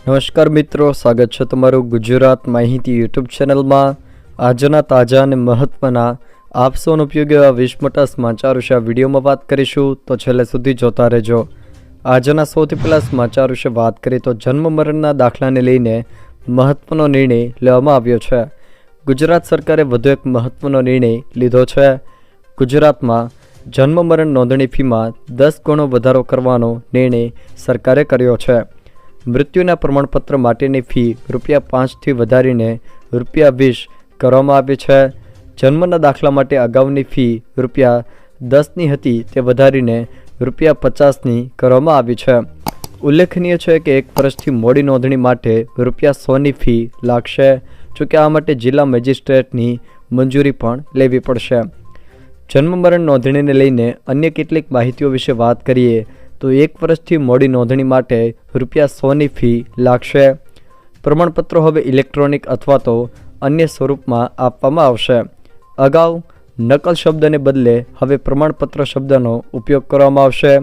નમસ્કાર મિત્રો, સ્વાગત છે તમારું ગુજરાત માહિતી યુટ્યુબ ચેનલમાં। આજના તાજા અને મહત્વના આપ સૌનો ઉપયોગી એવા 20 મોટા સમાચાર વિશે આ વિડીયોમાં વાત કરીશું, તો છેલ્લે સુધી જોતા રહેજો। આજના સૌથી પહેલા સમાચાર વિશે વાત કરીએ તો જન્મ મરણના દાખલાને લઈને મહત્વનો નિર્ણય લેવામાં આવ્યો છે। ગુજરાત સરકારે વધુ એક મહત્વનો નિર્ણય લીધો છે। ગુજરાતમાં જન્મ મરણ નોંધણી ફીમાં 10 ગણો વધારો કરવાનો નિર્ણય સરકારે કર્યો છે। મૃત્યુના પ્રમાણપત્ર માટેની ફી ₹5થી વધારીને ₹20 કરવામાં આવી છે। જન્મના દાખલા માટે અગાઉની ફી ₹10ની હતી તે વધારીને ₹50ની કરવામાં આવી છે। ઉલ્લેખનીય છે કે 1 વર્ષથી મોડી નોંધણી માટે ₹100ની ફી લાગશે, જોકે આ માટે જિલ્લા મેજિસ્ટ્રેટની મંજૂરી પણ લેવી પડશે। જન્મ મરણ નોંધણીને લઈને અન્ય કેટલીક માહિતીઓ વિશે વાત કરીએ તો 1 વર્ષથી મોડી નોંધણી માટે ₹100ની ફી લાગશે। પ્રમાણપત્રો હવે ઇલેક્ટ્રોનિક અથવા તો અન્ય સ્વરૂપમાં આપવામાં આવશે। અગાઉ નકલ શબ્દને બદલે હવે પ્રમાણપત્ર શબ્દનો ઉપયોગ કરવામાં આવશે।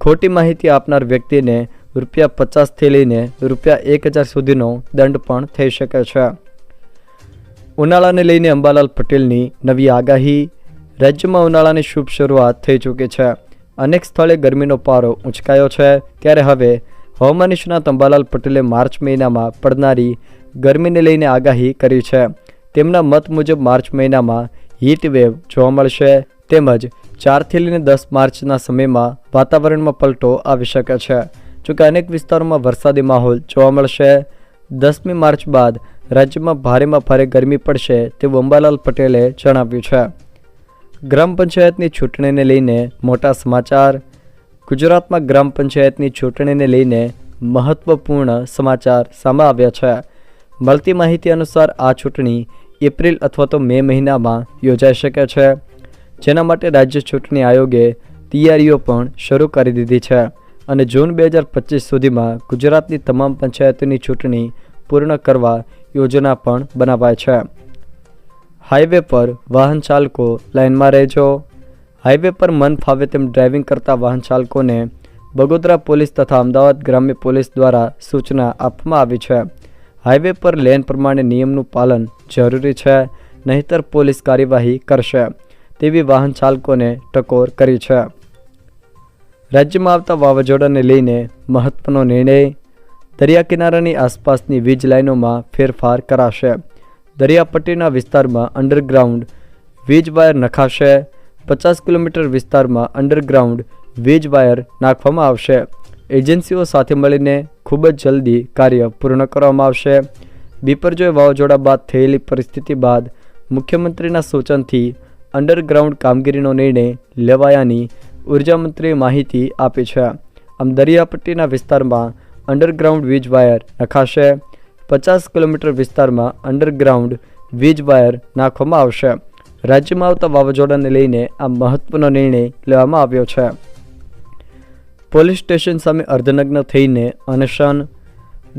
ખોટી માહિતી આપનાર વ્યક્તિને ₹50થી લઈને ₹1000 સુધીનો દંડ પણ થઈ શકે છે। ઉનાળાને લઈને અંબાલાલ પટેલની નવી આગાહી। રાજ્યમાં ઉનાળાની શુભ શરૂઆત થઈ ચૂકી છે। અનેક સ્થળે ગરમીનો પારો ઊંચકાયો છે, ત્યારે હવે હવામાન નિષ્ણાત અંબાલાલ પટેલે માર્ચ મહિનામાં પડનારી ગરમીને લઈને આગાહી કરી છે। તેમના મત મુજબ માર્ચ મહિનામાં હીટ વેવ જોવા મળશે, તેમજ 4થી લઈને 10 માર્ચના સમયમાં વાતાવરણમાં પલટો આવી શકે છે, જોકે અનેક વિસ્તારોમાં વરસાદી માહોલ જોવા મળશે। 10મી માર્ચ બાદ રાજ્યમાં ભારેમાં ભારે ગરમી પડશે તેવું અંબાલાલ પટેલે જણાવ્યું છે। ગ્રામ પંચાયતની ચૂંટણીને લઈને મોટા સમાચાર। ગુજરાતમાં ગ્રામ પંચાયતની ચૂંટણીને લઈને મહત્વપૂર્ણ સમાચાર સામે આવ્યા છે। મળતી માહિતી અનુસાર આ ચૂંટણી એપ્રિલ અથવા તો મે મહિનામાં યોજાઈ શકે છે, જેના માટે રાજ્ય ચૂંટણી આયોગે તૈયારીઓ પણ શરૂ કરી દીધી છે અને જૂન 2025 સુધીમાં ગુજરાતની તમામ પંચાયતોની ચૂંટણી પૂર્ણ કરવા યોજના પણ બનાવાય છે। હાઈવે પર વાહન ચાલકો લાઇનમાં રહેજો। હાઈવે પર મન ફાવે તેમ ડ્રાઇવિંગ કરતા વાહન ચાલકોને બગોદરા પોલીસ તથા અમદાવાદ ગ્રામ્ય પોલીસ દ્વારા સૂચના આપવામાં આવી છે। હાઈવે પર લેન પ્રમાણે નિયમનું પાલન જરૂરી છે, નહીંતર પોલીસ કાર્યવાહી કરશે તેવી વાહન ચાલકોને ટકોર કરી છે। રાજ્યમાં આવતા વાવાઝોડાને લઈને મહત્વનો નિર્ણય। દરિયા કિનારાની આસપાસની વીજ લાઇનોમાં ફેરફાર કરાશે। દરિયાપટ્ટીના વિસ્તારમાં અંડરગ્રાઉન્ડ વીજ વાયર નખાશે। 50 કિલોમીટર વિસ્તારમાં અંડરગ્રાઉન્ડ વીજ વાયર નાખવામાં આવશે। એજન્સીઓ સાથે મળીને ખૂબ જ જલ્દી કાર્ય પૂર્ણ કરવામાં આવશે। બિપરજોય વાવાઝોડા બાદ થયેલી પરિસ્થિતિ બાદ મુખ્યમંત્રીના સૂચનથી અંડરગ્રાઉન્ડ કામગીરીનો નિર્ણય લેવાયાની ઉર્જામંત્રીએ માહિતી આપી છે। આમ દરિયાપટ્ટીના વિસ્તારમાં અંડરગ્રાઉન્ડ વીજ વાયર નખાશે। 50 કિલોમીટર વિસ્તારમાં અંડરગ્રાઉન્ડ વીજ વાયર નાખવામાં આવશે। રાજ્યમાં આવતા વાવાઝોડાને લઈને આ મહત્વનો નિર્ણય લેવામાં આવ્યો છે। પોલીસ સ્ટેશન સામે અર્ધનગ્ન થઈને અનશન।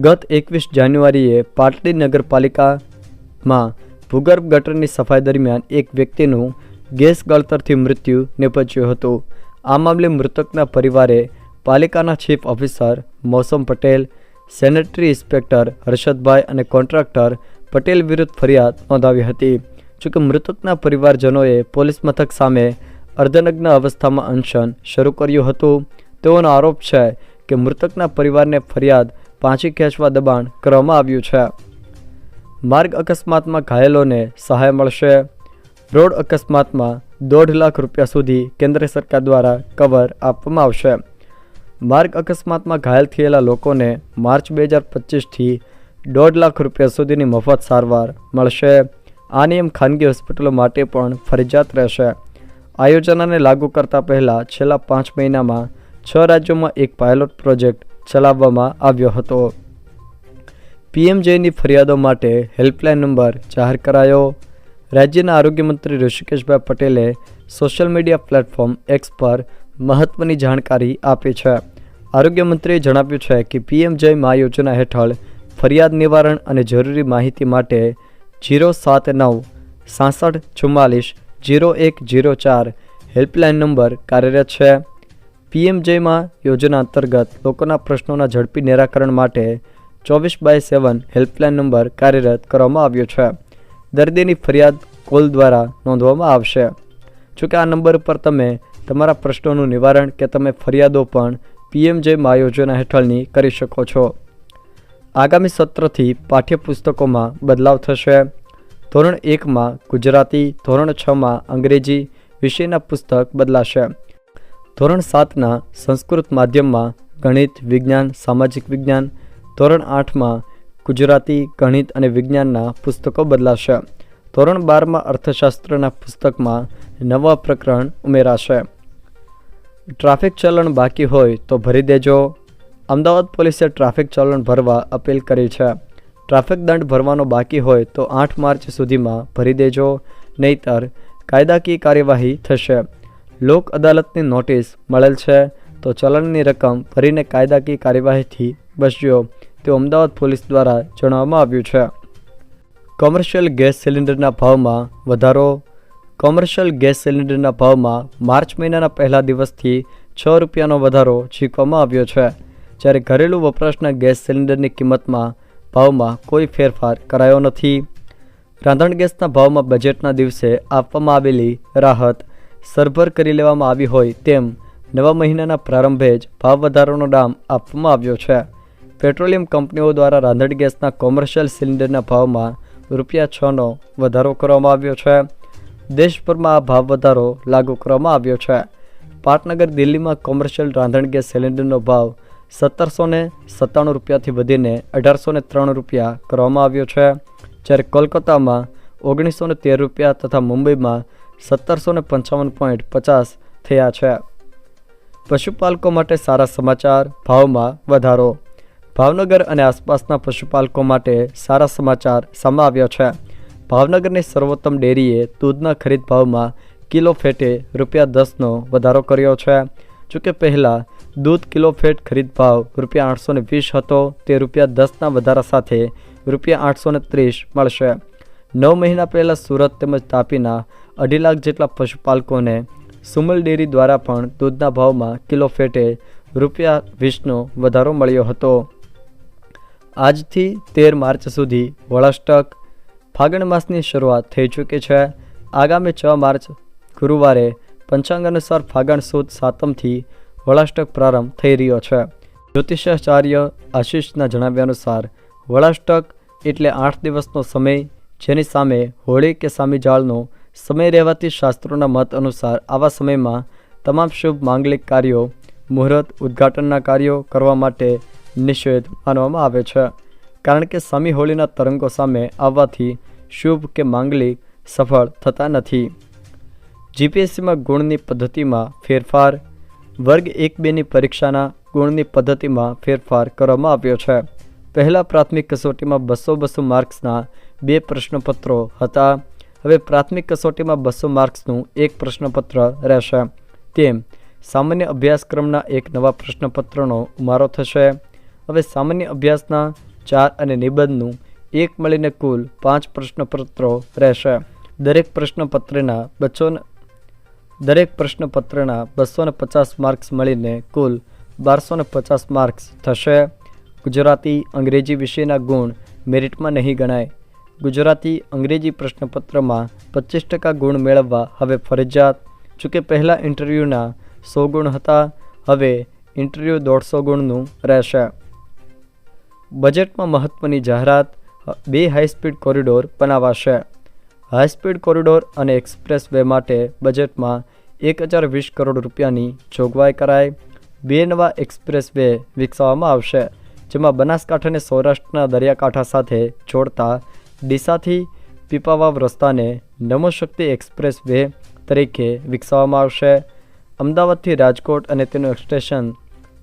ગત 21 જાન્યુઆરીએ પાટડી નગરપાલિકામાં ભૂગર્ભ ગટરની સફાઈ દરમિયાન એક વ્યક્તિનું ગેસ ગળતરથી મૃત્યુ નિપજ્યું હતું। આ મામલે મૃતકના પરિવારે પાલિકાના ચીફ ઓફિસર મૌસમ પટેલ, સેનેટરી ઇન્સ્પેક્ટર હર્ષદભાઈ અને કોન્ટ્રાક્ટર પટેલ વિરુદ્ધ ફરિયાદ નોંધાવી હતી। જોકે મૃતકના પરિવારજનોએ પોલીસ મથક સામે અર્ધનગ્ન અવસ્થામાં અનશન શરૂ કર્યું હતું। તેઓનો આરોપ છે કે મૃતકના પરિવારને ફરિયાદ પાછી ખેંચવા દબાણ કરવામાં આવ્યું છે। માર્ગ અકસ્માતમાં ઘાયલોને સહાય મળશે। રોડ અકસ્માતમાં ₹1.5 લાખ સુધી કેન્દ્ર સરકાર દ્વારા કવર આપવામાં આવશે। માર્ગ અકસ્માતમાં ઘાયલ થયેલા લોકોને માર્ચ 2025થી ₹1.5 લાખ સુધીની મફત સારવાર મળશે। આ નિયમ ખાનગી હોસ્પિટલો માટે પણ ફરજિયાત રહેશે। આ યોજનાને લાગુ કરતા પહેલાં છેલ્લા 5 મહિનામાં 6 રાજ્યોમાં એક પાયલોટ પ્રોજેક્ટ ચલાવવામાં આવ્યો હતો। PMJની ફરિયાદો માટે હેલ્પલાઇન નંબર જાહેર કરાયો। રાજ્યના આરોગ્ય મંત્રી ઋષિકેશભાઈ પટેલે સોશિયલ મીડિયા પ્લેટફોર્મ X પર મહત્વની જાણકારી આપી છે। આરોગ્ય મંત્રીએ જણાવ્યું છે કે PMJ મા યોજના હેઠળ ફરિયાદ નિવારણ અને જરૂરી માહિતી માટે 079 66 44 0104 હેલ્પલાઇન નંબર કાર્યરત છે। PMJ મા યોજના અંતર્ગત લોકોના પ્રશ્નોના ઝડપી નિરાકરણ માટે 24/7 હેલ્પલાઇન નંબર કાર્યરત કરવામાં આવ્યો છે. દર્દીની ફરિયાદ કોલ દ્વારા નોંધવામાં આવશે. જોકે આ નંબર પર તમે તમારા પ્રશ્નોનું નિવારણ કે તમે ફરિયાદો પણ PMJ મા યોજના હેઠળની કરી શકો છો. આગામી સત્રથી પાઠ્યપુસ્તકોમાં બદલાવ થશે. ધોરણ 1માં ગુજરાતી, ધોરણ 6માં અંગ્રેજી વિષયના પુસ્તક બદલાશે. ધોરણ 7ના સંસ્કૃત માધ્યમમાં ગણિત, વિજ્ઞાન, સામાજિક વિજ્ઞાન, ધોરણ 8માં ગુજરાતી, ગણિત અને વિજ્ઞાનના પુસ્તકો બદલાશે. ધોરણ 12માં અર્થશાસ્ત્રના પુસ્તકમાં નવા પ્રકરણ ઉમેરાશે. ટ્રાફિક ચલણ બાકી હોય તો ભરી દેજો. અમદાવાદ પોલીસે ટ્રાફિક ચલણ ભરવા અપીલ કરી છે. ટ્રાફિક દંડ ભરવાનો બાકી હોય તો 8 માર્ચ સુધીમાં ભરી દેજો, નહીંતર કાયદાકીય કાર્યવાહી થશે. લોક અદાલતની નોટિસ મળેલ છે તો ચલણની રકમ ભરીને કાયદાકીય કાર્યવાહીથી બચજો તેવું અમદાવાદ પોલીસ દ્વારા જણાવવામાં આવ્યું છે. કોમર્શિયલ ગેસ સિલિન્ડરના ભાવમાં વધારો. કોમર્શિયલ ગેસ સિલિન્ડરના ભાવમાં માર્ચ મહિનાના પહેલા દિવસથી 6 રૂપિયાનો વધારો ઝીકવામાં આવ્યો છે. જ્યારે ઘરેલું વપરાશના ગેસ સિલિન્ડરની કિંમતમાં ભાવમાં કોઈ ફેરફાર કરાયો નથી. રાંધણ ગેસના ભાવમાં બજેટના દિવસે આપવામાં આવેલી રાહત સરભર કરી લેવામાં આવી હોય તેમ નવા મહિનાના પ્રારંભે જ ભાવ વધારાનો દામ આપવામાં આવ્યો છે. પેટ્રોલિયમ કંપનીઓ દ્વારા રાંધણ ગેસના કોમર્શિયલ સિલિન્ડરના ભાવમાં ₹6નો વધારો કરવામાં આવ્યો છે. દેશભરમાં આ ભાવ વધારો લાગુ કરવામાં આવ્યો છે. પાટનગર દિલ્હીમાં કોમર્શિયલ રાંધણ ગેસ સિલિન્ડરનો ભાવ 1797 રૂપિયાથી વધીને 1803 રૂપિયા કરવામાં આવ્યો છે. જ્યારે કોલકાતામાં 1913 રૂપિયા તથા મુંબઈમાં 1755.50 થયા છે. પશુપાલકો માટે સારા સમાચાર. ભાવમાં વધારો. ભાવનગર અને આસપાસના પશુપાલકો માટે સારા સમાચાર સામે આવ્યા છે. ભાવનગરની સર્વોત્તમ ડેરીએ દૂધના ખરીદ ભાવમાં કિલો ફેટે ₹10નો વધારો કર્યો છે. જોકે પહેલાં દૂધ કિલો ફેટ ખરીદ ભાવ ₹820 હતો તે ₹10ના વધારા સાથે ₹830 મળશે. 9 મહિના પહેલાં સુરત તેમજ તાપીના 2.5 લાખ જેટલા પશુપાલકોને સુમલ ડેરી દ્વારા પણ દૂધના ભાવમાં કિલો ફેટે ₹20નો વધારો મળ્યો હતો. આજથી 13 માર્ચ સુધી વળાષ્ટક. ફાગણ માસની શરૂઆત થઈ ચૂકી છે. આગામી 6 માર્ચ ગુરુવારે પંચાંગ અનુસાર ફાગણ સુદ સાતમથી વળાષ્ટક પ્રારંભ થઈ રહ્યો છે. જ્યોતિષાચાર્ય આશીષના જણાવ્યા અનુસાર વળાષ્ટક એટલે 8 દિવસનો સમય જેની સામે હોળી કે સામીજાળનો સમય રહેવાથી શાસ્ત્રોના મત અનુસાર આવા સમયમાં તમામ શુભ માંગલિક કાર્યો, મુહૂર્ત, ઉદ્ઘાટનના કાર્યો કરવા માટે નિષેધ માનવામાં આવે છે. કારણ કે સામી હોળીના તરંગો સામે આવવાથી શુભ કે માંગલિક સફળ થતા નથી. GPSCમાં ગુણની પદ્ધતિમાં ફેરફાર. વર્ગ 1-2ની પરીક્ષાના ગુણની પદ્ધતિમાં ફેરફાર કરવામાં આવ્યો છે. પહેલાં પ્રાથમિક કસોટીમાં 200 માર્ક્સના 2 પ્રશ્નપત્રો હતા. હવે પ્રાથમિક કસોટીમાં 200 માર્ક્સનું 1 પ્રશ્નપત્ર રહેશે. તેમ સામાન્ય અભ્યાસક્રમના 1 નવા પ્રશ્નપત્રનો ઉમેરો થશે. હવે સામાન્ય અભ્યાસના 4 અને નિબંધનું 1 મળીને કુલ 5 પ્રશ્નપત્રો રહેશે. દરેક પ્રશ્નપત્રના 250 માર્ક્સ મળીને કુલ 1250 માર્ક્સ થશે. ગુજરાતી, અંગ્રેજી વિષયના ગુણ મેરિટમાં નહીં ગણાય. ગુજરાતી, અંગ્રેજી પ્રશ્નપત્રમાં 25% ગુણ મેળવવા હવે ફરજિયાત. જોકે પહેલાં ઇન્ટરવ્યૂના 100 ગુણ હતા, હવે ઇન્ટરવ્યૂ 150 ગુણનું રહેશે. બજેટમાં મહત્ત્વની જાહેરાત. 2 હાઈસ્પીડ કોરિડોર બનાવાશે. હાઈસ્પીડ કોરિડોર અને એક્સપ્રેસ વે માટે બજેટમાં 1020 કરોડ રૂપિયાની જોગવાઈ કરાઈ. 2 નવા એક્સપ્રેસ વે વિકસાવવામાં આવશે, જેમાં બનાસકાંઠાને સૌરાષ્ટ્રના દરિયાકાંઠા સાથે જોડતા ડીસાથી પીપાવાવ રસ્તાને નમો શક્તિ એક્સપ્રેસ વે તરીકે વિકસાવવામાં આવશે. અમદાવાદથી રાજકોટ અને તેનું એક્સટેન્શન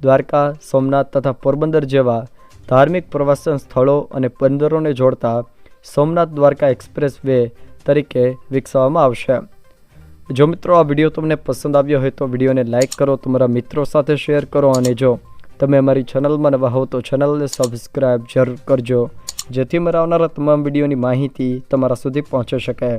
દ્વારકા, સોમનાથ તથા પોરબંદર જેવા ધાર્મિક પ્રવાસન સ્થળો અને બંદરોને જોડતા સોમનાથ દ્વારકા એક્સપ્રેસ વે તરીકે વિકસાવવામાં આવશે. જો મિત્રો આ વિડીયો તમને પસંદ આવ્યો હોય તો વિડીયોને લાઇક કરો, તમારા મિત્રો સાથે શેર કરો અને જો તમે અમારી ચેનલમાં નવા હો તો ચેનલને સબસ્ક્રાઈબ જરૂર કરજો, જેથી મારા આવનારા તમામ વિડીયોની માહિતી તમારા સુધી પહોંચી શકે.